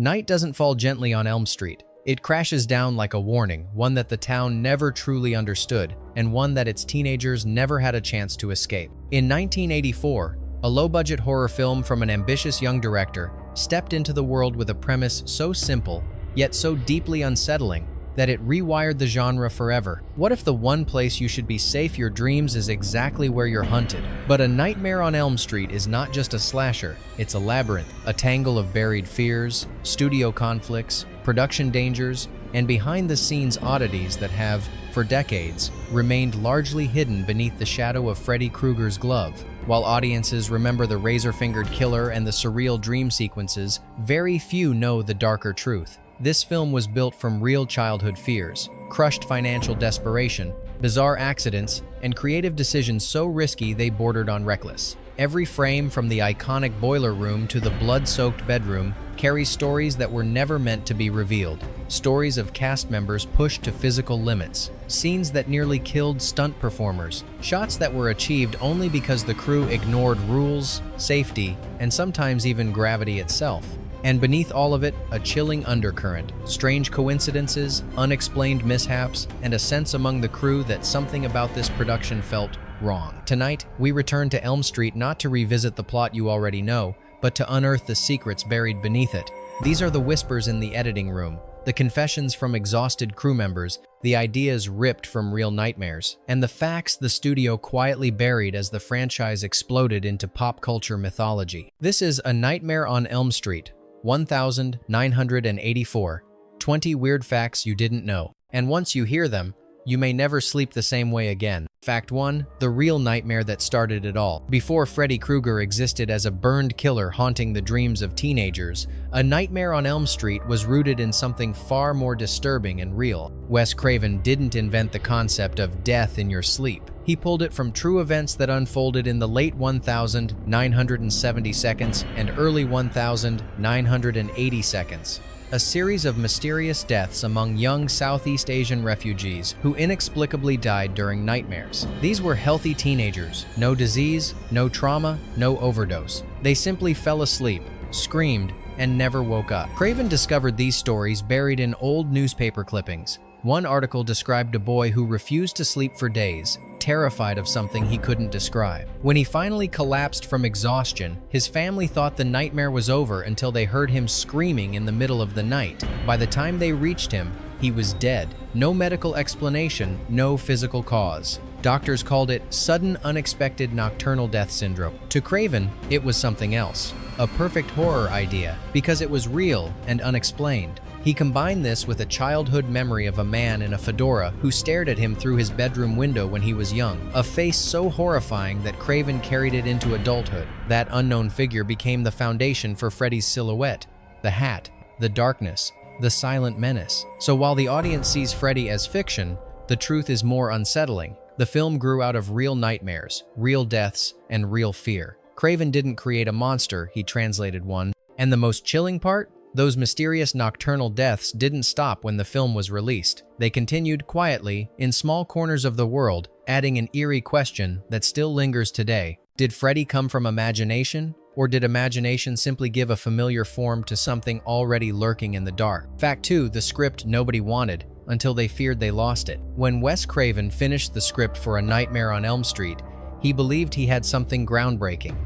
Night doesn't fall gently on Elm Street. It crashes down like a warning, one that the town never truly understood, and one that its teenagers never had a chance to escape. In 1984, a low-budget horror film from an ambitious young director stepped into the world with a premise so simple, yet so deeply unsettling, that it rewired the genre forever. What if the one place you should be safe your dreams is exactly where you're hunted? But A Nightmare on Elm Street is not just a slasher, it's a labyrinth, a tangle of buried fears, studio conflicts, production dangers, and behind-the-scenes oddities that have, for decades, remained largely hidden beneath the shadow of Freddy Krueger's glove. While audiences remember the razor-fingered killer and the surreal dream sequences, very few know the darker truth. This film was built from real childhood fears, crushed financial desperation, bizarre accidents, and creative decisions so risky they bordered on reckless. Every frame, from the iconic boiler room to the blood-soaked bedroom, carries stories that were never meant to be revealed. Stories of cast members pushed to physical limits, scenes that nearly killed stunt performers, shots that were achieved only because the crew ignored rules, safety, and sometimes even gravity itself. And beneath all of it, a chilling undercurrent, strange coincidences, unexplained mishaps, and a sense among the crew that something about this production felt wrong. Tonight, we return to Elm Street not to revisit the plot you already know, but to unearth the secrets buried beneath it. These are the whispers in the editing room, the confessions from exhausted crew members, the ideas ripped from real nightmares, and the facts the studio quietly buried as the franchise exploded into pop culture mythology. This is A Nightmare on Elm Street, 1984, 20 weird facts you didn't know. And once you hear them, you may never sleep the same way again. Fact 1. The real nightmare that started it all. Before Freddy Krueger existed as a burned killer haunting the dreams of teenagers, A Nightmare on Elm Street was rooted in something far more disturbing and real. Wes Craven didn't invent the concept of death in your sleep. He pulled it from true events that unfolded in the late 1970 seconds and early 1980 seconds. A series of mysterious deaths among young Southeast Asian refugees who inexplicably died during nightmares. These were healthy teenagers, no disease, no trauma, no overdose. They simply fell asleep, screamed, and never woke up. Craven discovered these stories buried in old newspaper clippings. One article described a boy who refused to sleep for days, terrified of something he couldn't describe. When he finally collapsed from exhaustion, his family thought the nightmare was over until they heard him screaming in the middle of the night. By the time they reached him, he was dead. No medical explanation, no physical cause. Doctors called it sudden unexpected nocturnal death syndrome. To Craven, it was something else. A perfect horror idea, because it was real and unexplained. He combined this with a childhood memory of a man in a fedora who stared at him through his bedroom window when he was young, a face so horrifying that Craven carried it into adulthood. That unknown figure became the foundation for Freddy's silhouette, the hat, the darkness, the silent menace. So while the audience sees Freddy as fiction, the truth is more unsettling. The film grew out of real nightmares, real deaths, and real fear. Craven didn't create a monster, he translated one. And the most chilling part? Those mysterious nocturnal deaths didn't stop when the film was released. They continued quietly in small corners of the world, adding an eerie question that still lingers today. Did Freddy come from imagination, or did imagination simply give a familiar form to something already lurking in the dark? Fact 2. The script nobody wanted, until they feared they lost it. When Wes Craven finished the script for A Nightmare on Elm Street, he believed he had something groundbreaking.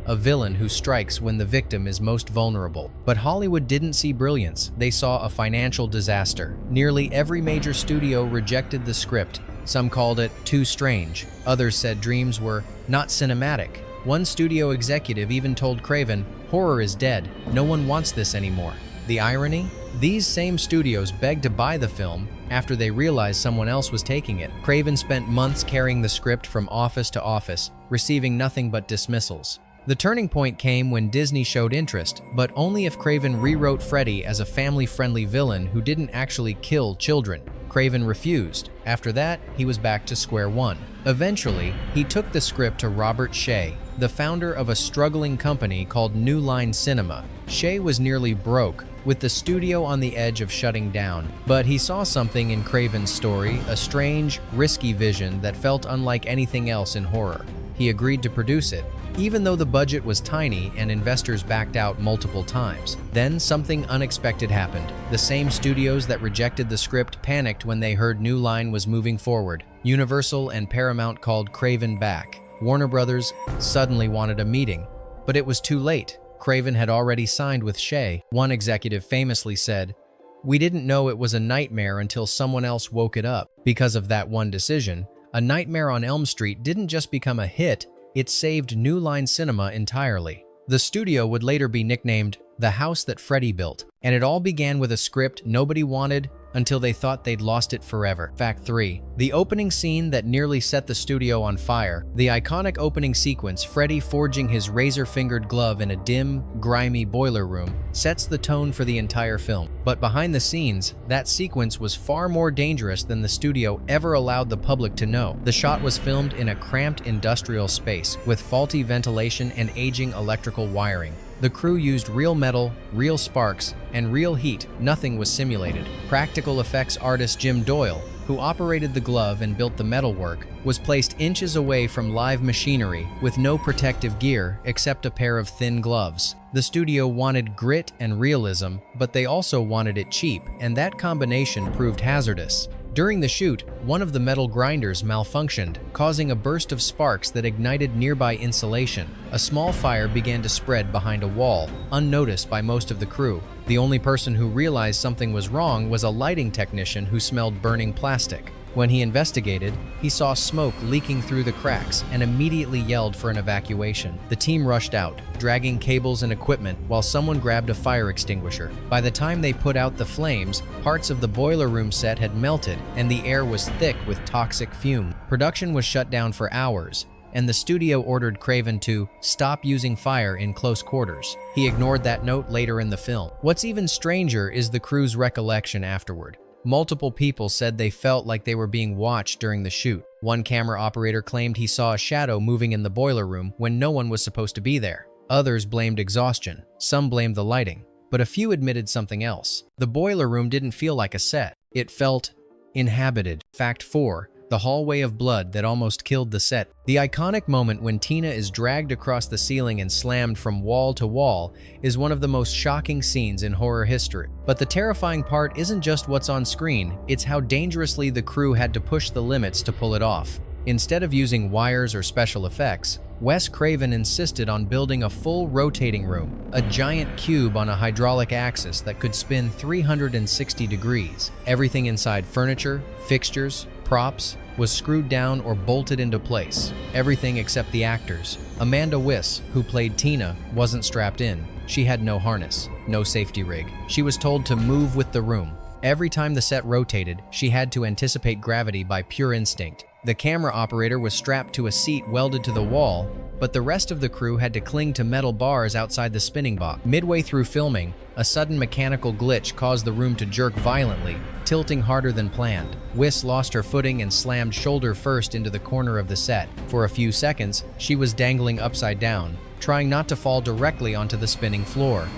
A villain who strikes when the victim is most vulnerable. But Hollywood didn't see brilliance, they saw a financial disaster. Nearly every major studio rejected the script. Some called it too strange. Others said dreams were not cinematic. One studio executive even told Craven, "Horror is dead, no one wants this anymore." The irony? These same studios begged to buy the film after they realized someone else was taking it. Craven spent months carrying the script from office to office, receiving nothing but dismissals. The turning point came when Disney showed interest, but only if Craven rewrote Freddy as a family-friendly villain who didn't actually kill children. Craven refused. After that, he was back to square one. Eventually, he took the script to Robert Shaye, the founder of a struggling company called New Line Cinema. Shaye was nearly broke, with the studio on the edge of shutting down. But he saw something in Craven's story, a strange, risky vision that felt unlike anything else in horror. he agreed to produce it, even though the budget was tiny and investors backed out multiple times. Then something unexpected happened. The same studios that rejected the script panicked when they heard New Line was moving forward. Universal and Paramount called Craven back. Warner Brothers suddenly wanted a meeting, but it was too late. Craven had already signed with Shea. One executive famously said, "We didn't know it was a nightmare until someone else woke it up." Because of that one decision, A Nightmare on Elm Street didn't just become a hit, it saved New Line Cinema entirely. The studio would later be nicknamed The House That Freddy Built, and it all began with a script nobody wanted until they thought they'd lost it forever. Fact 3. The opening scene that nearly set the studio on fire. The iconic opening sequence, Freddy forging his razor-fingered glove in a dim, grimy boiler room, sets the tone for the entire film. But behind the scenes, that sequence was far more dangerous than the studio ever allowed the public to know. The shot was filmed in a cramped industrial space, with faulty ventilation and aging electrical wiring. The crew used real metal, real sparks, and real heat. Nothing was simulated. Practical effects artist Jim Doyle, who operated the glove and built the metalwork, was placed inches away from live machinery with no protective gear except a pair of thin gloves. The studio wanted grit and realism, but they also wanted it cheap, and that combination proved hazardous. During the shoot, one of the metal grinders malfunctioned, causing a burst of sparks that ignited nearby insulation. A small fire began to spread behind a wall, unnoticed by most of the crew. The only person who realized something was wrong was a lighting technician who smelled burning plastic. When he investigated, he saw smoke leaking through the cracks and immediately yelled for an evacuation. The team rushed out, dragging cables and equipment while someone grabbed a fire extinguisher. By the time they put out the flames, parts of the boiler room set had melted and the air was thick with toxic fume. Production was shut down for hours, and the studio ordered Craven to stop using fire in close quarters. He ignored that note later in the film. What's even stranger is the crew's recollection afterward. Multiple people said they felt like they were being watched during the shoot. One camera operator claimed he saw a shadow moving in the boiler room when no one was supposed to be there. Others blamed exhaustion. Some blamed the lighting, but a few admitted something else. The boiler room didn't feel like a set. It felt inhabited. Fact 4. The hallway of blood that almost killed the set. The iconic moment when Tina is dragged across the ceiling and slammed from wall to wall is one of the most shocking scenes in horror history. But the terrifying part isn't just what's on screen, it's how dangerously the crew had to push the limits to pull it off. Instead of using wires or special effects, Wes Craven insisted on building a full rotating room, a giant cube on a hydraulic axis that could spin 360 degrees. Everything inside, furniture, fixtures, props, was screwed down or bolted into place. Everything except the actors. Amanda Wyss, who played Tina, wasn't strapped in. She had no harness, no safety rig. She was told to move with the room. Every time the set rotated, she had to anticipate gravity by pure instinct. The camera operator was strapped to a seat welded to the wall, but the rest of the crew had to cling to metal bars outside the spinning box. Midway through filming, a sudden mechanical glitch caused the room to jerk violently, tilting harder than planned. Wyss lost her footing and slammed shoulder first into the corner of the set. For a few seconds, she was dangling upside down, trying not to fall directly onto the spinning floor.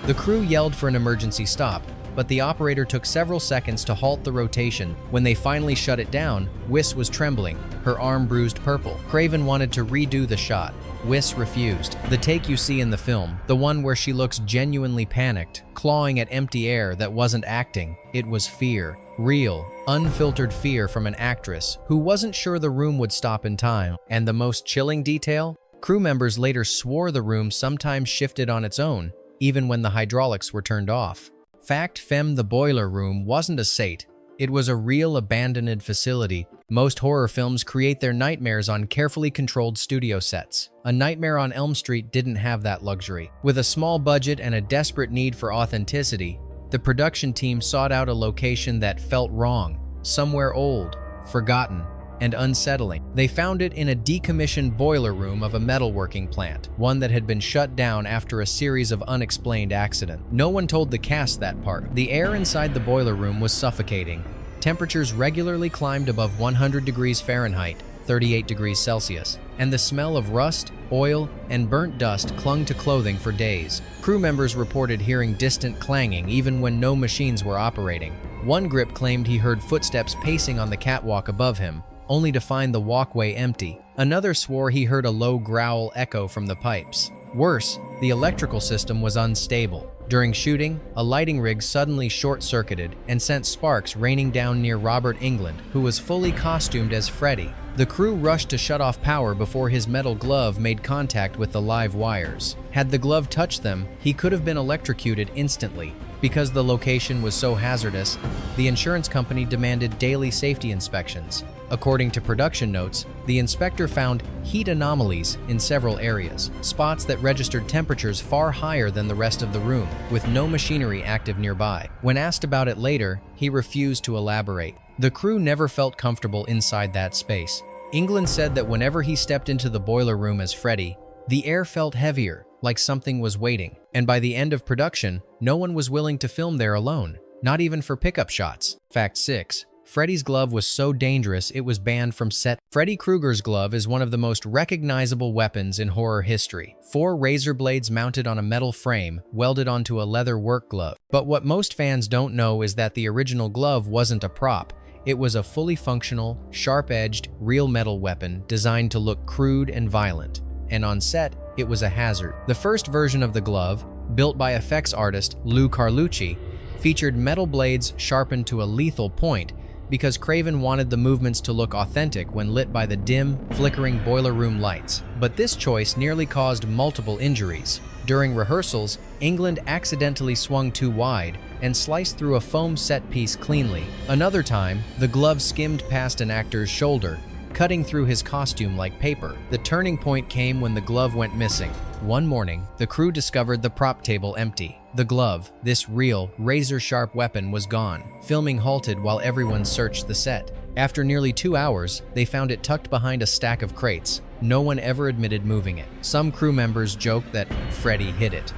The crew yelled for an emergency stop, but the operator took several seconds to halt the rotation. When they finally shut it down, Wyss was trembling, her arm bruised purple. Craven wanted to redo the shot. Wyss refused. The take you see in the film, the one where she looks genuinely panicked, clawing at empty air that wasn't acting, it was fear. Real, unfiltered fear from an actress who wasn't sure the room would stop in time. And the most chilling detail? Crew members later swore the room sometimes shifted on its own, even when the hydraulics were turned off. Fact Fem, the boiler room wasn't a set. It was a real abandoned facility. Most horror films create their nightmares on carefully controlled studio sets. A Nightmare on Elm Street didn't have that luxury. With a small budget and a desperate need for authenticity, the production team sought out a location that felt wrong, somewhere old, forgotten, and unsettling. They found it in a decommissioned boiler room of a metalworking plant, one that had been shut down after a series of unexplained accidents. No one told the cast that part. The air inside the boiler room was suffocating. Temperatures regularly climbed above 100 degrees Fahrenheit, 38 degrees Celsius, and the smell of rust, oil, and burnt dust clung to clothing for days. Crew members reported hearing distant clanging even when no machines were operating. One grip claimed he heard footsteps pacing on the catwalk above him, only to find the walkway empty. Another swore he heard a low growl echo from the pipes. Worse, the electrical system was unstable. During shooting, a lighting rig suddenly short-circuited and sent sparks raining down near Robert Englund, who was fully costumed as Freddy. The crew rushed to shut off power before his metal glove made contact with the live wires. Had the glove touched them, he could have been electrocuted instantly. Because the location was so hazardous, the insurance company demanded daily safety inspections. According to production notes, the inspector found heat anomalies in several areas, spots that registered temperatures far higher than the rest of the room, with no machinery active nearby. When asked about it later, he refused to elaborate. The crew never felt comfortable inside that space. Englund said that whenever he stepped into the boiler room as Freddy, the air felt heavier, like something was waiting. And by the end of production, no one was willing to film there alone, not even for pickup shots. Fact 6. Freddy's glove was so dangerous it was banned from set. Freddy Krueger's glove is one of the most recognizable weapons in horror history. 4 razor blades mounted on a metal frame, welded onto a leather work glove. But what most fans don't know is that the original glove wasn't a prop. It was a fully functional, sharp-edged, real metal weapon designed to look crude and violent. And on set, it was a hazard. The first version of the glove, built by effects artist Lou Carlucci, featured metal blades sharpened to a lethal point because Craven wanted the movements to look authentic when lit by the dim, flickering boiler room lights. But this choice nearly caused multiple injuries. During rehearsals, Englund accidentally swung too wide and sliced through a foam set piece cleanly. Another time, the glove skimmed past an actor's shoulder, cutting through his costume like paper. The turning point came when the glove went missing. One morning, the crew discovered the prop table empty. The glove, this real, razor-sharp weapon, was gone. Filming halted while everyone searched the set. After nearly 2 hours, they found it tucked behind a stack of crates. No one ever admitted moving it. Some crew members joked that Freddy hid it.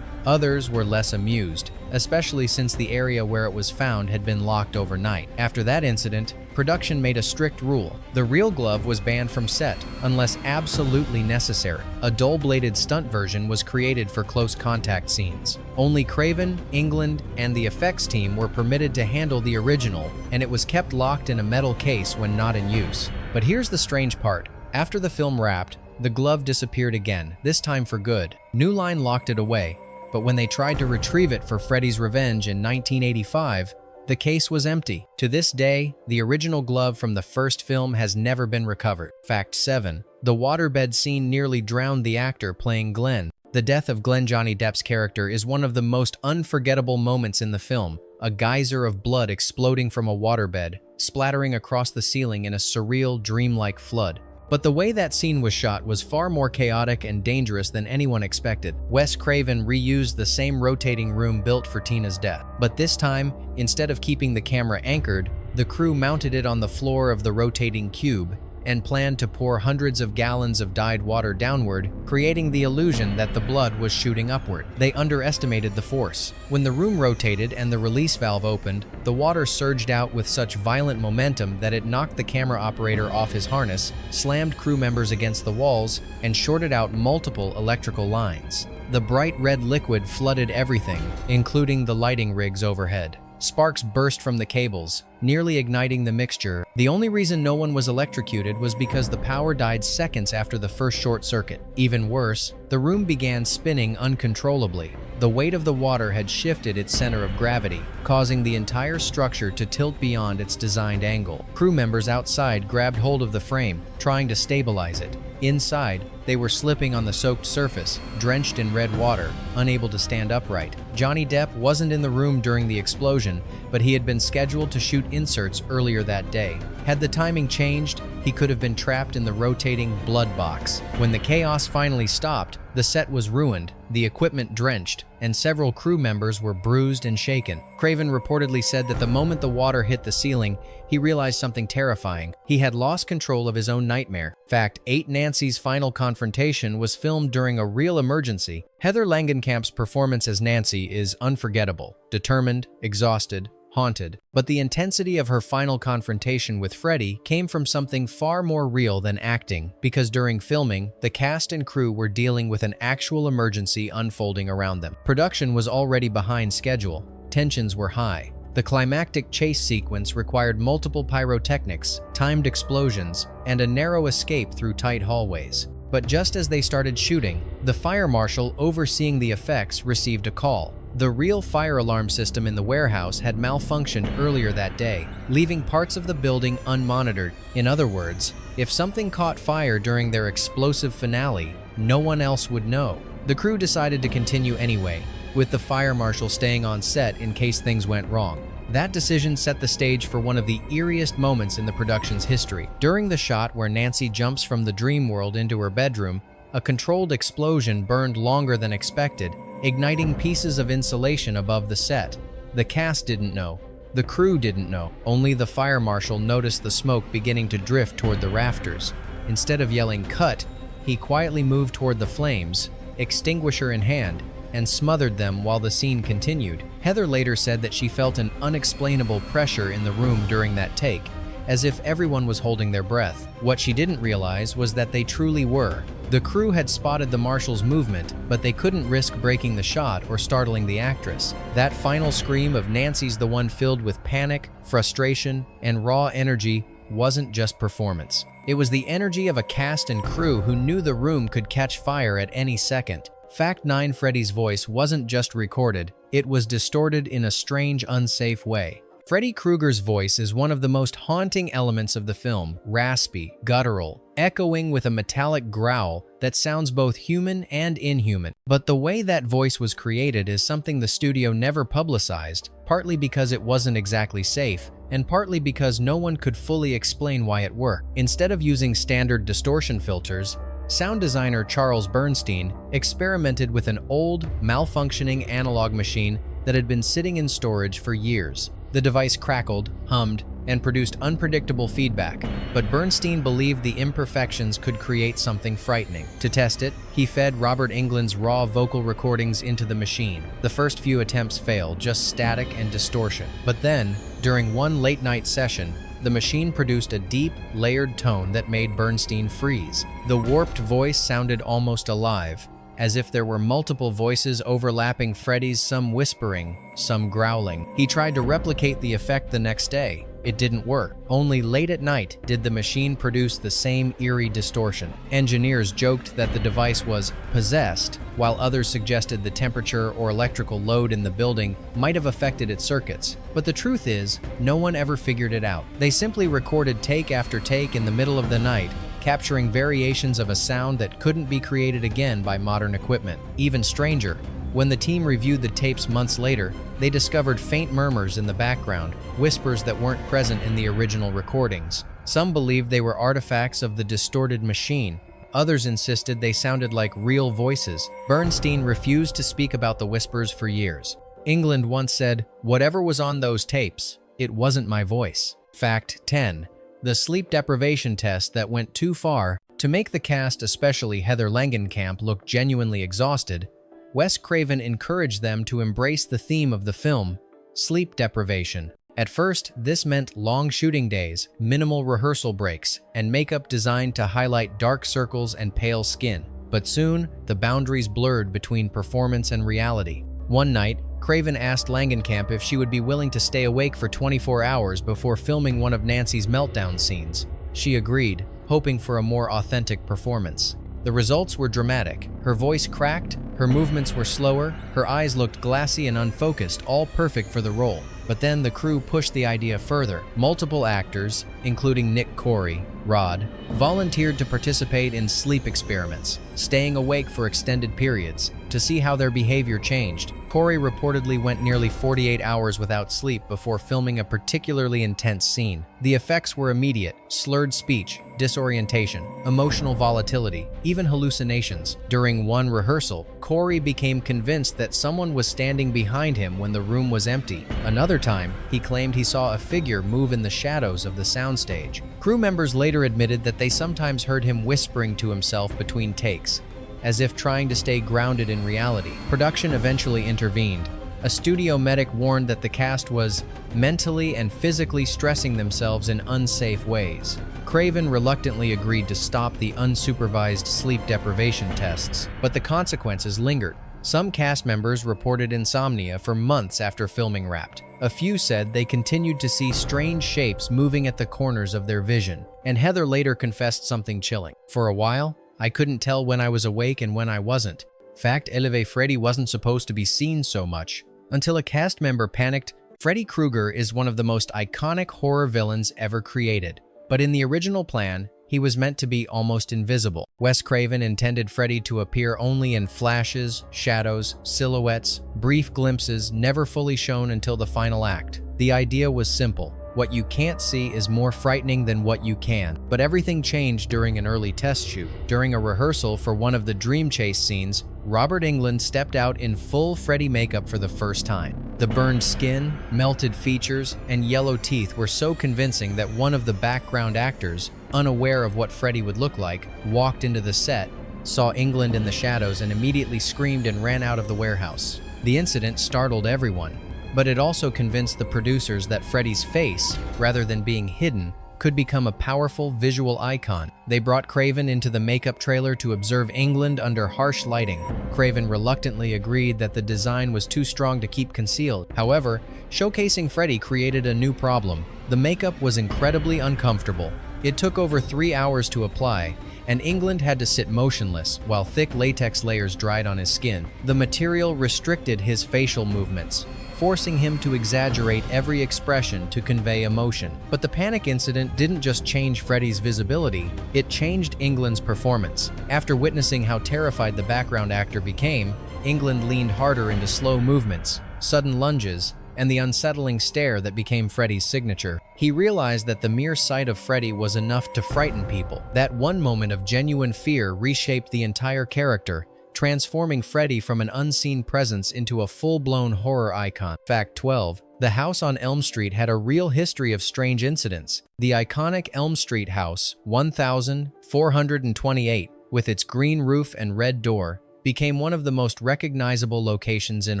Others were less amused, especially since the area where it was found had been locked overnight. After that incident, production made a strict rule. The real glove was banned from set, unless absolutely necessary. A dull-bladed stunt version was created for close contact scenes. Only Craven, Englund, and the effects team were permitted to handle the original, and it was kept locked in a metal case when not in use. But here's the strange part. After the film wrapped, the glove disappeared again, this time for good. New Line locked it away, but when they tried to retrieve it for Freddy's Revenge in 1985, the case was empty. To this day, the original glove from the first film has never been recovered. Fact 7. The waterbed scene nearly drowned the actor playing Glenn. The death of Glenn, Johnny Depp's character, is one of the most unforgettable moments in the film. A geyser of blood exploding from a waterbed, splattering across the ceiling in a surreal, dreamlike flood. But the way that scene was shot was far more chaotic and dangerous than anyone expected. Wes Craven reused the same rotating room built for Tina's death. But this time, instead of keeping the camera anchored, the crew mounted it on the floor of the rotating cube and planned to pour hundreds of gallons of dyed water downward, creating the illusion that the blood was shooting upward. They underestimated the force. When the room rotated and the release valve opened, the water surged out with such violent momentum that it knocked the camera operator off his harness, slammed crew members against the walls, and shorted out multiple electrical lines. The bright red liquid flooded everything, including the lighting rigs overhead. Sparks burst from the cables, nearly igniting the mixture. The only reason no one was electrocuted was because the power died seconds after the first short circuit. Even worse, the room began spinning uncontrollably. The weight of the water had shifted its center of gravity, causing the entire structure to tilt beyond its designed angle. Crew members outside grabbed hold of the frame, trying to stabilize it. Inside, they were slipping on the soaked surface, drenched in red water, unable to stand upright. Johnny Depp wasn't in the room during the explosion, but he had been scheduled to shoot inserts earlier that day. Had the timing changed, he could have been trapped in the rotating blood box. When the chaos finally stopped, the set was ruined, the equipment drenched, and several crew members were bruised and shaken. Craven reportedly said that the moment the water hit the ceiling, he realized something terrifying. He had lost control of his own nightmare. Fact 8. Nancy's final confrontation was filmed during a real emergency. Heather Langenkamp's performance as Nancy is unforgettable, determined, exhausted, haunted. But the intensity of her final confrontation with Freddy came from something far more real than acting, because during filming, the cast and crew were dealing with an actual emergency unfolding around them. Production was already behind schedule. Tensions were high. The climactic chase sequence required multiple pyrotechnics, timed explosions, and a narrow escape through tight hallways. But just as they started shooting, the fire marshal overseeing the effects received a call. The real fire alarm system in the warehouse had malfunctioned earlier that day, leaving parts of the building unmonitored. In other words, if something caught fire during their explosive finale, no one else would know. The crew decided to continue anyway, with the fire marshal staying on set in case things went wrong. That decision set the stage for one of the eeriest moments in the production's history. During the shot where Nancy jumps from the dream world into her bedroom, a controlled explosion burned longer than expected, igniting pieces of insulation above the set. The cast didn't know. The crew didn't know. Only the fire marshal noticed the smoke beginning to drift toward the rafters. Instead of yelling "cut," he quietly moved toward the flames, extinguisher in hand, and smothered them while the scene continued. Heather later said that she felt an unexplainable pressure in the room during that take, as if everyone was holding their breath. What she didn't realize was that they truly were. The crew had spotted the marshal's movement, but they couldn't risk breaking the shot or startling the actress. That final scream of Nancy's the one filled with panic, frustration, and raw energy wasn't just performance. It was the energy of a cast and crew who knew the room could catch fire at any second. Fact 9: Freddy's voice wasn't just recorded, it was distorted in a strange, unsafe way. Freddy Krueger's voice is one of the most haunting elements of the film, raspy, guttural, echoing with a metallic growl that sounds both human and inhuman. But the way that voice was created is something the studio never publicized, partly because it wasn't exactly safe, and partly because no one could fully explain why it worked. Instead of using standard distortion filters, sound designer Charles Bernstein experimented with an old, malfunctioning analog machine that had been sitting in storage for years. The device crackled, hummed, and produced unpredictable feedback, but Bernstein believed the imperfections could create something frightening. To test it, he fed Robert Englund's raw vocal recordings into the machine. The first few attempts failed, just static and distortion. But then, during one late-night session, the machine produced a deep, layered tone that made Bernstein freeze. The warped voice sounded almost alive, as if there were multiple voices overlapping Freddy's, some whispering, some growling. He tried to replicate the effect the next day. It didn't work. Only late at night did the machine produce the same eerie distortion. Engineers joked that the device was possessed, while others suggested the temperature or electrical load in the building might have affected its circuits. But the truth is, no one ever figured it out. They simply recorded take after take in the middle of the night, capturing variations of a sound that couldn't be created again by modern equipment. Even stranger, when the team reviewed the tapes months later, they discovered faint murmurs in the background, whispers that weren't present in the original recordings. Some believed they were artifacts of the distorted machine. Others insisted they sounded like real voices. Bernstein refused to speak about the whispers for years. Englund once said, "Whatever was on those tapes, it wasn't my voice." Fact 10. The sleep deprivation test that went too far. To make the cast, especially Heather Langenkamp, look genuinely exhausted, Wes Craven encouraged them to embrace the theme of the film, sleep deprivation. At first, this meant long shooting days, minimal rehearsal breaks, and makeup designed to highlight dark circles and pale skin. But soon, the boundaries blurred between performance and reality. One night, Craven asked Langenkamp if she would be willing to stay awake for 24 hours before filming one of Nancy's meltdown scenes. She agreed, hoping for a more authentic performance. The results were dramatic. Her voice cracked, her movements were slower, her eyes looked glassy and unfocused, all perfect for the role. But then the crew pushed the idea further. Multiple actors, including Nick Corey, Rod, volunteered to participate in sleep experiments, staying awake for extended periods, to see how their behavior changed. Corey reportedly went nearly 48 hours without sleep before filming a particularly intense scene. The effects were immediate: slurred speech, disorientation, emotional volatility, even hallucinations. During one rehearsal, Corey became convinced that someone was standing behind him when the room was empty. Another time, he claimed he saw a figure move in the shadows of the soundstage. Crew members later admitted that they sometimes heard him whispering to himself between takes, as if trying to stay grounded in reality. Production eventually intervened. A studio medic warned that the cast was mentally and physically stressing themselves in unsafe ways. Craven reluctantly agreed to stop the unsupervised sleep deprivation tests, but the consequences lingered. Some cast members reported insomnia for months after filming wrapped. A few said they continued to see strange shapes moving at the corners of their vision, and Heather later confessed something chilling. For a while, I couldn't tell when I was awake and when I wasn't. Fact, Freddy wasn't supposed to be seen so much, until a cast member panicked. Freddy Krueger is one of the most iconic horror villains ever created, but in the original plan, he was meant to be almost invisible. Wes Craven intended Freddy to appear only in flashes, shadows, silhouettes, brief glimpses never fully shown until the final act. The idea was simple. What you can't see is more frightening than what you can. But everything changed during an early test shoot. During a rehearsal for one of the dream chase scenes, Robert Englund stepped out in full Freddy makeup for the first time. The burned skin, melted features, and yellow teeth were so convincing that one of the background actors, unaware of what Freddy would look like, walked into the set, saw Englund in the shadows, and immediately screamed and ran out of the warehouse. The incident startled everyone, but it also convinced the producers that Freddy's face, rather than being hidden, could become a powerful visual icon. They brought Craven into the makeup trailer to observe Englund under harsh lighting. Craven reluctantly agreed that the design was too strong to keep concealed. However, showcasing Freddy created a new problem. The makeup was incredibly uncomfortable. It took over 3 hours to apply, and Englund had to sit motionless while thick latex layers dried on his skin. The material restricted his facial movements, forcing him to exaggerate every expression to convey emotion. But the panic incident didn't just change Freddy's visibility, it changed Englund's performance. After witnessing how terrified the background actor became, Englund leaned harder into slow movements, sudden lunges, and the unsettling stare that became Freddy's signature. He realized that the mere sight of Freddy was enough to frighten people. That one moment of genuine fear reshaped the entire character, transforming Freddy from an unseen presence into a full-blown horror icon. Fact 12. The house on Elm Street had a real history of strange incidents. The iconic Elm Street house, 1428, with its green roof and red door, became one of the most recognizable locations in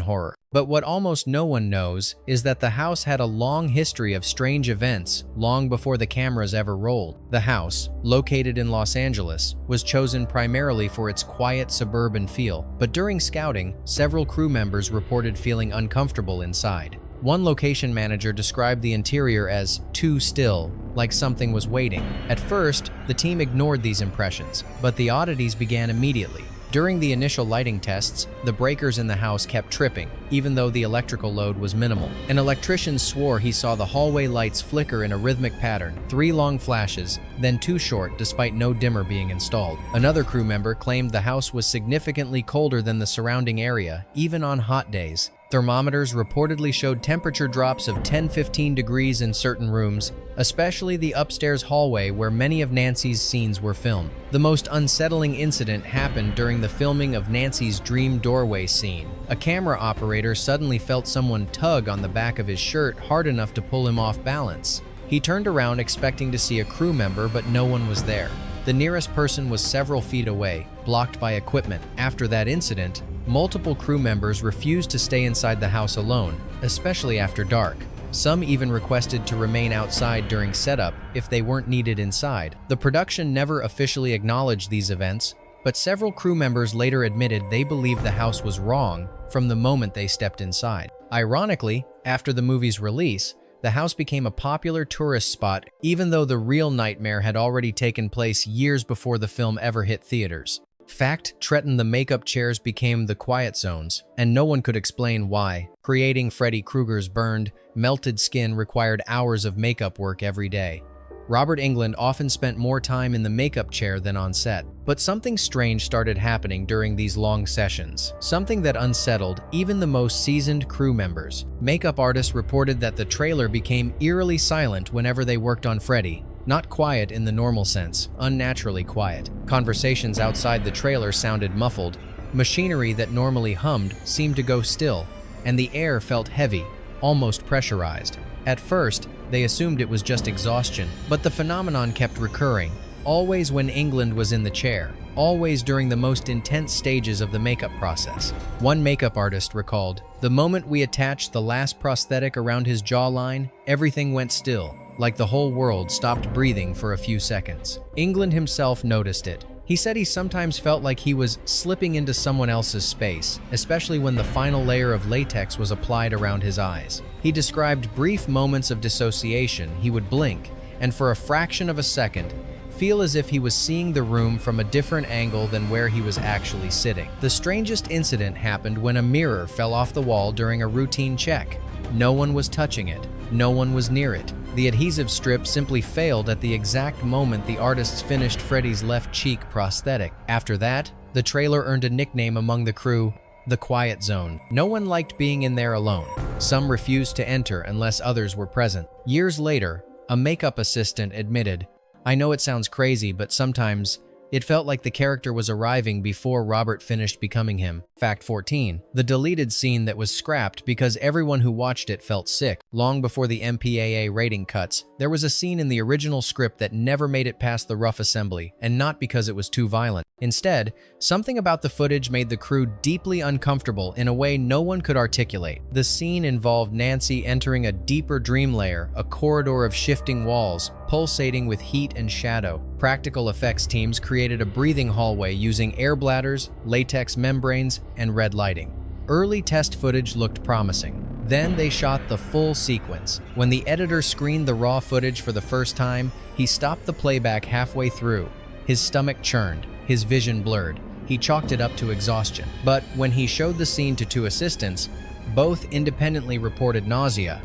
horror. But what almost no one knows is that the house had a long history of strange events long before the cameras ever rolled. The house, located in Los Angeles, was chosen primarily for its quiet suburban feel, but during scouting, several crew members reported feeling uncomfortable inside. One location manager described the interior as too still, like something was waiting. At first, the team ignored these impressions, but the oddities began immediately. During the initial lighting tests, the breakers in the house kept tripping, even though the electrical load was minimal. An electrician swore he saw the hallway lights flicker in a rhythmic pattern, 3 long flashes, then 2 short despite no dimmer being installed. Another crew member claimed the house was significantly colder than the surrounding area, even on hot days. Thermometers reportedly showed temperature drops of 10–15 degrees in certain rooms, especially the upstairs hallway where many of Nancy's scenes were filmed. The most unsettling incident happened during the filming of Nancy's dream doorway scene. A camera operator suddenly felt someone tug on the back of his shirt hard enough to pull him off balance. He turned around expecting to see a crew member, but no one was there. The nearest person was several feet away, blocked by equipment. After that incident, multiple crew members refused to stay inside the house alone, especially after dark. Some even requested to remain outside during setup if they weren't needed inside. The production never officially acknowledged these events, but several crew members later admitted they believed the house was wrong from the moment they stepped inside. Ironically, after the movie's release, the house became a popular tourist spot, even though the real nightmare had already taken place years before the film ever hit theaters. Fact, the makeup chairs became the quiet zones, and no one could explain why. Creating Freddy Krueger's burned, melted skin required hours of makeup work every day. Robert Englund often spent more time in the makeup chair than on set. But something strange started happening during these long sessions, something that unsettled even the most seasoned crew members. Makeup artists reported that the trailer became eerily silent whenever they worked on Freddy. Not quiet in the normal sense, unnaturally quiet. Conversations outside the trailer sounded muffled. Machinery that normally hummed seemed to go still, and the air felt heavy, almost pressurized. At first, they assumed it was just exhaustion, but the phenomenon kept recurring, always when Englund was in the chair, always during the most intense stages of the makeup process. One makeup artist recalled, "The moment we attached the last prosthetic around his jawline, everything went still, like the whole world stopped breathing for a few seconds." Englund himself noticed it. He said he sometimes felt like he was slipping into someone else's space, especially when the final layer of latex was applied around his eyes. He described brief moments of dissociation. He would blink, and for a fraction of a second, feel as if he was seeing the room from a different angle than where he was actually sitting. The strangest incident happened when a mirror fell off the wall during a routine check. No one was touching it. No one was near it. The adhesive strip simply failed at the exact moment the artists finished Freddy's left cheek prosthetic. After that, the trailer earned a nickname among the crew, the Quiet Zone. No one liked being in there alone. Some refused to enter unless others were present. Years later, a makeup assistant admitted, "I know it sounds crazy, but sometimes it felt like the character was arriving before Robert finished becoming him." Fact 14. The deleted scene that was scrapped because everyone who watched it felt sick. Long before the MPAA rating cuts, there was a scene in the original script that never made it past the rough assembly, and not because it was too violent. Instead, something about the footage made the crew deeply uncomfortable in a way no one could articulate. The scene involved Nancy entering a deeper dream layer, a corridor of shifting walls, pulsating with heat and shadow. Practical effects teams created a breathing hallway using air bladders, latex membranes, and red lighting. Early test footage looked promising. Then they shot the full sequence. When the editor screened the raw footage for the first time, he stopped the playback halfway through. His stomach churned, his vision blurred. He chalked it up to exhaustion. But when he showed the scene to two assistants, both independently reported nausea.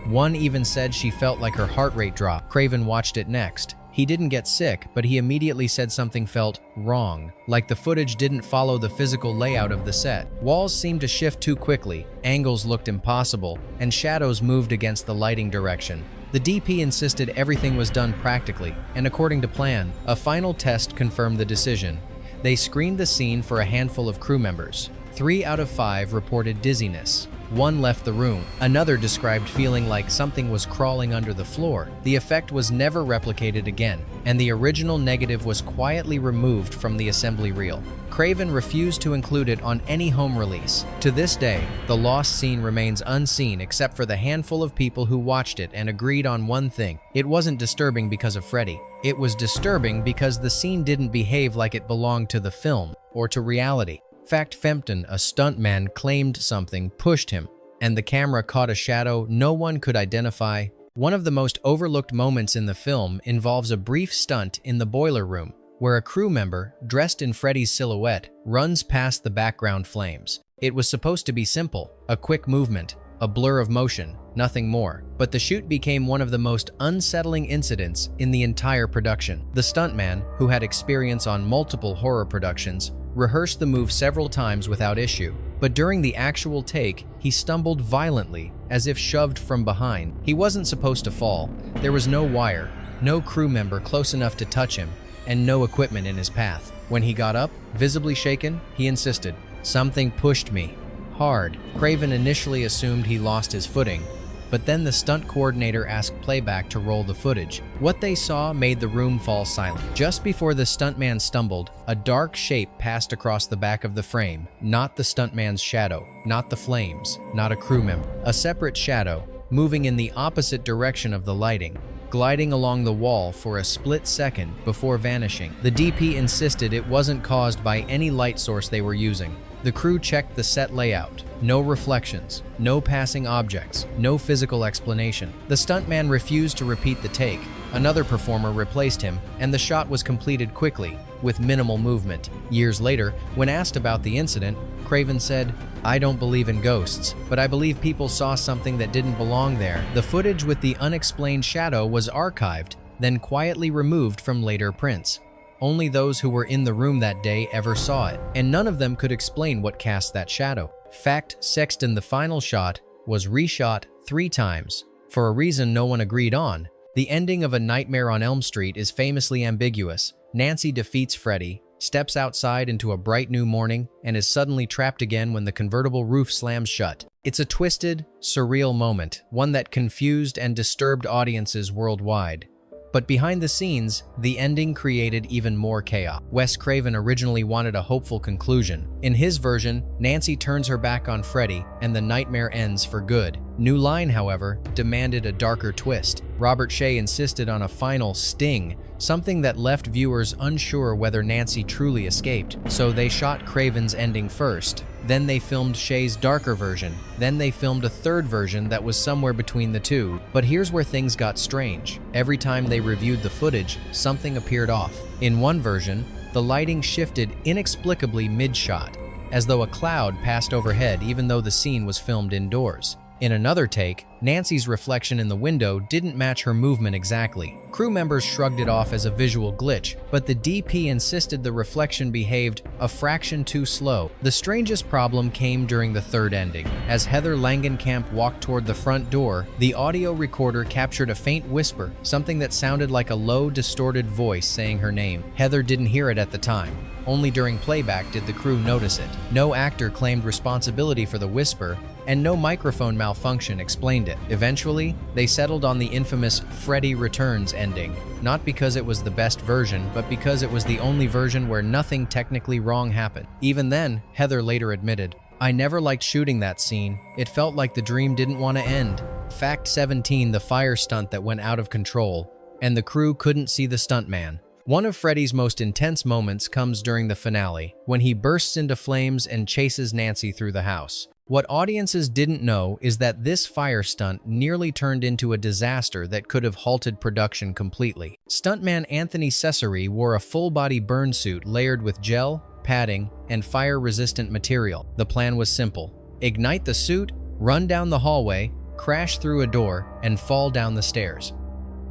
One even said she felt like her heart rate dropped. Craven watched it next. He didn't get sick, but he immediately said something felt wrong, like the footage didn't follow the physical layout of the set. Walls seemed to shift too quickly, angles looked impossible, and shadows moved against the lighting direction. The DP insisted everything was done practically, and according to plan. A final test confirmed the decision. They screened the scene for a handful of crew members. 3 out of 5 reported dizziness. 1 left the room. Another described feeling like something was crawling under the floor. The effect was never replicated again, and the original negative was quietly removed from the assembly reel. Craven refused to include it on any home release. To this day, the lost scene remains unseen except for the handful of people who watched it and agreed on one thing. It wasn't disturbing because of Freddy. It was disturbing because the scene didn't behave like it belonged to the film or to reality. Fact 15, a stuntman claimed something pushed him, and the camera caught a shadow no one could identify. One of the most overlooked moments in the film involves a brief stunt in the boiler room, where a crew member, dressed in Freddy's silhouette, runs past the background flames. It was supposed to be simple, a quick movement, a blur of motion, nothing more. But the shoot became one of the most unsettling incidents in the entire production. The stuntman, who had experience on multiple horror productions, rehearsed the move several times without issue. But during the actual take, he stumbled violently, as if shoved from behind. He wasn't supposed to fall. There was no wire, no crew member close enough to touch him, and no equipment in his path. When he got up, visibly shaken, he insisted, "Something pushed me. Hard." Craven initially assumed he lost his footing, but then the stunt coordinator asked playback to roll the footage. What they saw made the room fall silent. Just before the stuntman stumbled, a dark shape passed across the back of the frame. Not the stuntman's shadow, not the flames, not a crew member. A separate shadow, moving in the opposite direction of the lighting, gliding along the wall for a split second before vanishing. The DP insisted it wasn't caused by any light source they were using. The crew checked the set layout. No reflections, no passing objects, no physical explanation. The stuntman refused to repeat the take. Another performer replaced him, and the shot was completed quickly, with minimal movement. Years later, when asked about the incident, Craven said, "I don't believe in ghosts, but I believe people saw something that didn't belong there." The footage with the unexplained shadow was archived, then quietly removed from later prints. Only those who were in the room that day ever saw it, and none of them could explain what cast that shadow. Fact 16, the final shot was reshot 3 times, for a reason no one agreed on. The ending of A Nightmare on Elm Street is famously ambiguous. Nancy defeats Freddy, steps outside into a bright new morning, and is suddenly trapped again when the convertible roof slams shut. It's a twisted, surreal moment, one that confused and disturbed audiences worldwide. But behind the scenes, the ending created even more chaos. Wes Craven originally wanted a hopeful conclusion. In his version, Nancy turns her back on Freddy, and the nightmare ends for good. New Line, however, demanded a darker twist. Robert Shaye insisted on a final sting, something that left viewers unsure whether Nancy truly escaped. So they shot Craven's ending first. Then they filmed Shaye's darker version. Then they filmed a third version that was somewhere between the two. But here's where things got strange. Every time they reviewed the footage, something appeared off. In one version, the lighting shifted inexplicably mid-shot, as though a cloud passed overhead even though the scene was filmed indoors. In another take, Nancy's reflection in the window didn't match her movement exactly. Crew members shrugged it off as a visual glitch, but the DP insisted the reflection behaved a fraction too slow. The strangest problem came during the third ending. As Heather Langenkamp walked toward the front door, the audio recorder captured a faint whisper, something that sounded like a low, distorted voice saying her name. Heather didn't hear it at the time. Only during playback did the crew notice it. No actor claimed responsibility for the whisper, and no microphone malfunction explained it. Eventually, they settled on the infamous Freddy Returns ending, not because it was the best version, but because it was the only version where nothing technically wrong happened. Even then, Heather later admitted, "I never liked shooting that scene. It felt like the dream didn't want to end." Fact 17, the fire stunt that went out of control, and the crew couldn't see the stuntman. One of Freddy's most intense moments comes during the finale, when he bursts into flames and chases Nancy through the house. What audiences didn't know is that this fire stunt nearly turned into a disaster that could have halted production completely. Stuntman Anthony Cesare wore a full-body burn suit layered with gel, padding, and fire-resistant material. The plan was simple: ignite the suit, run down the hallway, crash through a door, and fall down the stairs.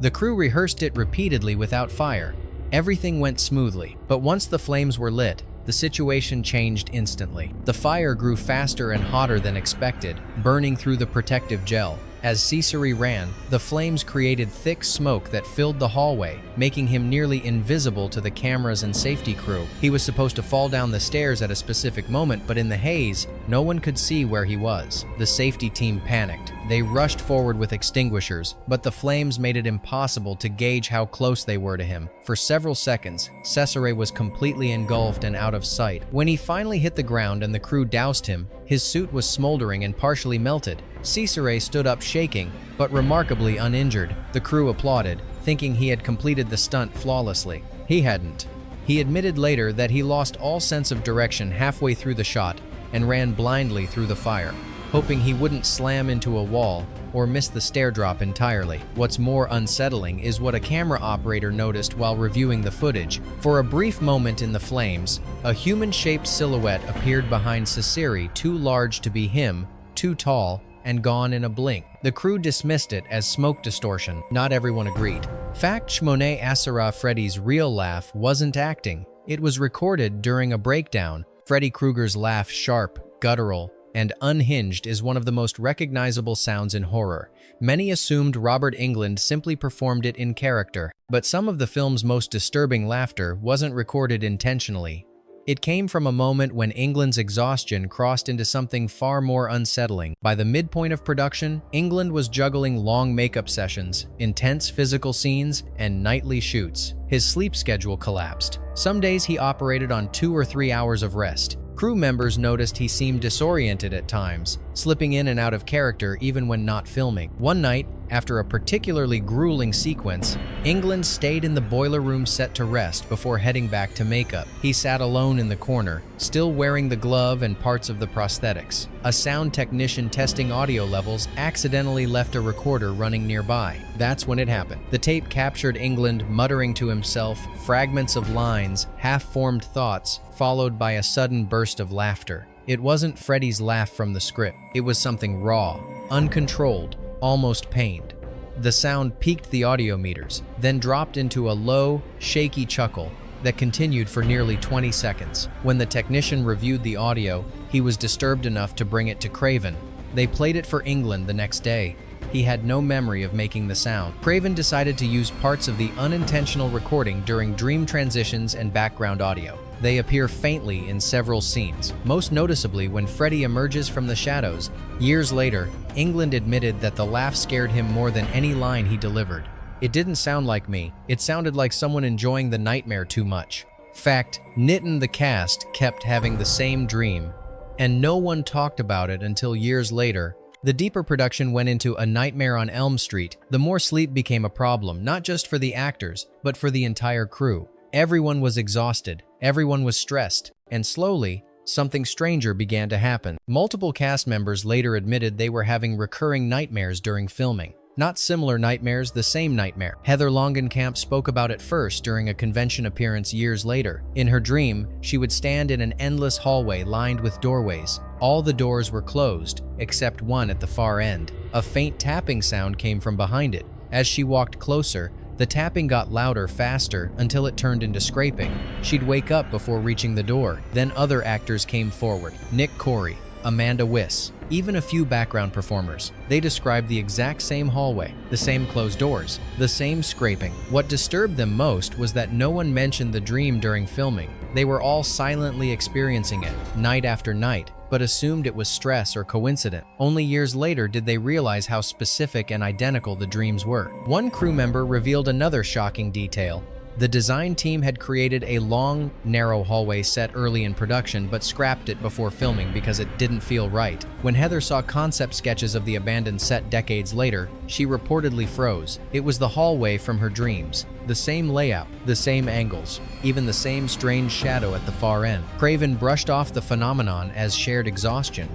The crew rehearsed it repeatedly without fire. Everything went smoothly, but once the flames were lit, the situation changed instantly. The fire grew faster and hotter than expected, burning through the protective gel. As Cesare ran, the flames created thick smoke that filled the hallway, making him nearly invisible to the cameras and safety crew. He was supposed to fall down the stairs at a specific moment, but in the haze, no one could see where he was. The safety team panicked. They rushed forward with extinguishers, but the flames made it impossible to gauge how close they were to him. For several seconds, Cesare was completely engulfed and out of sight. When he finally hit the ground and the crew doused him, his suit was smoldering and partially melted. Cesare stood up shaking, but remarkably uninjured. The crew applauded, thinking he had completed the stunt flawlessly. He hadn't. He admitted later that he lost all sense of direction halfway through the shot and ran blindly through the fire, hoping he wouldn't slam into a wall or miss the stair drop entirely. What's more unsettling is what a camera operator noticed while reviewing the footage. For a brief moment in the flames, a human-shaped silhouette appeared behind Cesare, too large to be him, too tall, and gone in a blink. The crew dismissed it as smoke distortion. Not everyone agreed. Fact Shmoneh Asara Freddy's real laugh wasn't acting. It was recorded during a breakdown. Freddy Krueger's laugh, sharp, guttural, and unhinged, is one of the most recognizable sounds in horror. Many assumed Robert Englund simply performed it in character, but some of the film's most disturbing laughter wasn't recorded intentionally. It came from a moment when Englund's exhaustion crossed into something far more unsettling. By the midpoint of production, Englund was juggling long makeup sessions, intense physical scenes, and nightly shoots. His sleep schedule collapsed. Some days he operated on 2 or 3 hours of rest. Crew members noticed he seemed disoriented at times, slipping in and out of character even when not filming. One night, after a particularly grueling sequence, Englund stayed in the boiler room set to rest before heading back to makeup. He sat alone in the corner, still wearing the glove and parts of the prosthetics. A sound technician testing audio levels accidentally left a recorder running nearby. That's when it happened. The tape captured Englund muttering to himself, fragments of lines, half-formed thoughts, followed by a sudden burst of laughter. It wasn't Freddy's laugh from the script. It was something raw, uncontrolled, almost pained. The sound peaked the audio meters, then dropped into a low, shaky chuckle that continued for nearly 20 seconds. When the technician reviewed the audio, he was disturbed enough to bring it to Craven. They played it for Englund the next day. He had no memory of making the sound. Craven decided to use parts of the unintentional recording during dream transitions and background audio. They appear faintly in several scenes, most noticeably when Freddy emerges from the shadows. Years later, Englund admitted that the laugh scared him more than any line he delivered. "It didn't sound like me. It sounded like someone enjoying the nightmare too much." Fact, Nitin the cast kept having the same dream, and no one talked about it until years later, The deeper production went into A Nightmare on Elm Street. The more sleep became a problem, not just for the actors, but for the entire crew. Everyone was exhausted, everyone was stressed, and slowly, something stranger began to happen. Multiple cast members later admitted they were having recurring nightmares during filming. Not similar nightmares, the same nightmare. Heather Langenkamp spoke about it first during a convention appearance years later. In her dream, she would stand in an endless hallway lined with doorways. All the doors were closed, except one at the far end. A faint tapping sound came from behind it. As she walked closer, the tapping got louder, faster, until it turned into scraping. She'd wake up before reaching the door. Then other actors came forward. Nick Corey, Amanda Wyss, even a few background performers. They described the exact same hallway, the same closed doors, the same scraping. What disturbed them most was that no one mentioned the dream during filming. They were all silently experiencing it, night after night, but assumed it was stress or coincidence. Only years later did they realize how specific and identical the dreams were. One crew member revealed another shocking detail. The design team had created a long, narrow hallway set early in production but scrapped it before filming because it didn't feel right. When Heather saw concept sketches of the abandoned set decades later, she reportedly froze. It was the hallway from her dreams. The same layout, the same angles, even the same strange shadow at the far end. Craven brushed off the phenomenon as shared exhaustion.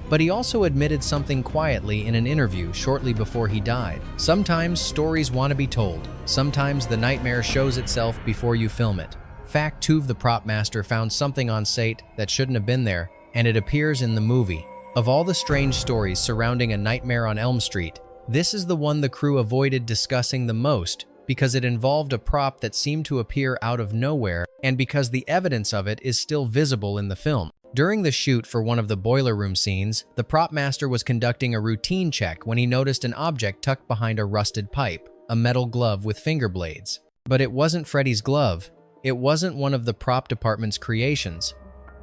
But he also admitted something quietly in an interview shortly before he died. Sometimes stories want to be told. Sometimes the nightmare shows itself before you film it. Fact 2: the prop master found something on set that shouldn't have been there, and it appears in the movie. Of all the strange stories surrounding A Nightmare on Elm Street, this is the one the crew avoided discussing the most because it involved a prop that seemed to appear out of nowhere and because the evidence of it is still visible in the film. During the shoot for one of the boiler room scenes, the prop master was conducting a routine check when he noticed an object tucked behind a rusted pipe, a metal glove with finger blades. But it wasn't Freddy's glove. It wasn't one of the prop department's creations,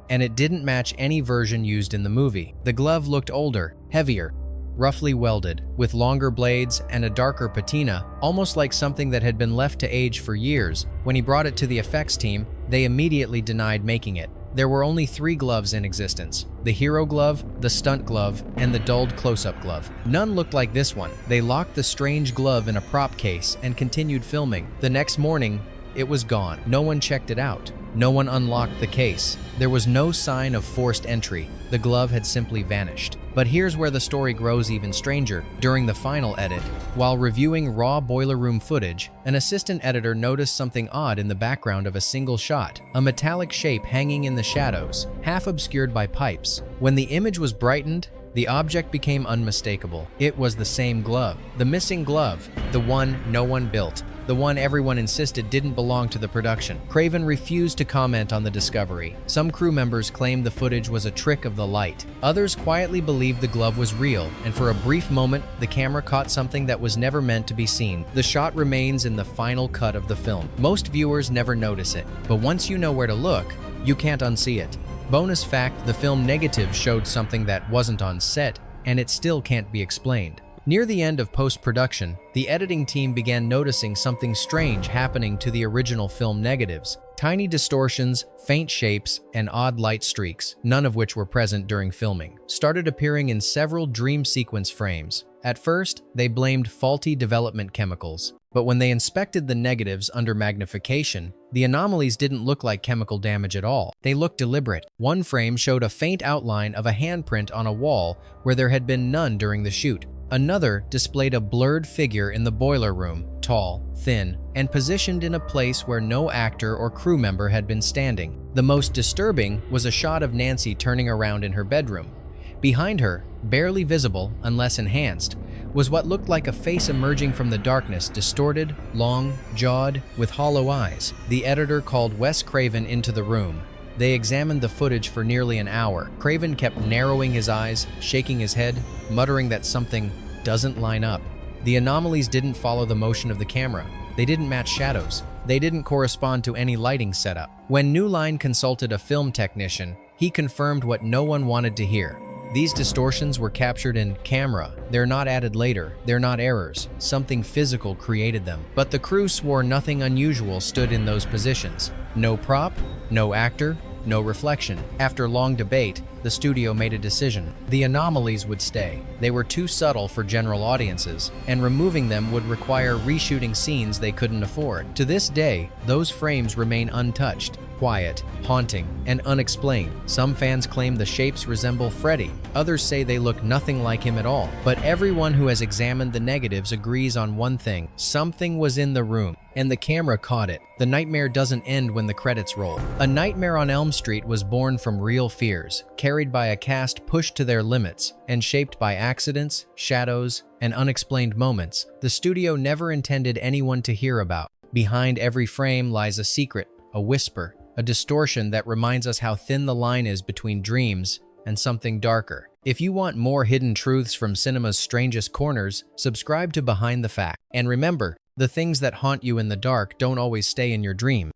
and it didn't match any version used in the movie. The glove looked older, heavier, roughly welded, with longer blades and a darker patina, almost like something that had been left to age for years. When he brought it to the effects team, they immediately denied making it. There were only 3 gloves in existence: the hero glove, the stunt glove, and the dulled close-up glove. None looked like this one. They locked the strange glove in a prop case and continued filming. The next morning, it was gone. No one checked it out. No one unlocked the case. There was no sign of forced entry. The glove had simply vanished. But here's where the story grows even stranger. During the final edit, while reviewing raw boiler room footage, an assistant editor noticed something odd in the background of a single shot, a metallic shape hanging in the shadows, half obscured by pipes. When the image was brightened, the object became unmistakable. It was the same glove. The missing glove, the one no one built, the one everyone insisted didn't belong to the production. Craven refused to comment on the discovery. Some crew members claimed the footage was a trick of the light. Others quietly believed the glove was real, and for a brief moment, the camera caught something that was never meant to be seen. The shot remains in the final cut of the film. Most viewers never notice it, but once you know where to look, you can't unsee it. Bonus fact: the film negative showed something that wasn't on set, and it still can't be explained. Near the end of post-production, the editing team began noticing something strange happening to the original film negatives. Tiny distortions, faint shapes, and odd light streaks, none of which were present during filming, started appearing in several dream sequence frames. At first, they blamed faulty development chemicals, but when they inspected the negatives under magnification, the anomalies didn't look like chemical damage at all. They looked deliberate. One frame showed a faint outline of a handprint on a wall where there had been none during the shoot. Another displayed a blurred figure in the boiler room, tall, thin, and positioned in a place where no actor or crew member had been standing. The most disturbing was a shot of Nancy turning around in her bedroom. Behind her, barely visible unless enhanced, was what looked like a face emerging from the darkness, distorted, long, jawed, with hollow eyes. The editor called Wes Craven into the room. They examined the footage for nearly an hour. Craven kept narrowing his eyes, shaking his head, muttering that something doesn't line up. The anomalies didn't follow the motion of the camera. They didn't match shadows. They didn't correspond to any lighting setup. When New Line consulted a film technician, he confirmed what no one wanted to hear. These distortions were captured in camera. They're not added later. They're not errors. Something physical created them. But the crew swore nothing unusual stood in those positions. No prop, no actor, no reflection. After long debate, the studio made a decision. The anomalies would stay. They were too subtle for general audiences, and removing them would require reshooting scenes they couldn't afford. To this day, those frames remain untouched, quiet, haunting, and unexplained. Some fans claim the shapes resemble Freddy. Others say they look nothing like him at all. But everyone who has examined the negatives agrees on one thing: something was in the room, and the camera caught it. The nightmare doesn't end when the credits roll. A Nightmare on Elm Street was born from real fears, carried by a cast pushed to their limits, and shaped by accidents, shadows, and unexplained moments the studio never intended anyone to hear about. Behind every frame lies a secret, a whisper, a distortion that reminds us how thin the line is between dreams and something darker. If you want more hidden truths from cinema's strangest corners, subscribe to Behind the Fact. And remember, the things that haunt you in the dark don't always stay in your dream.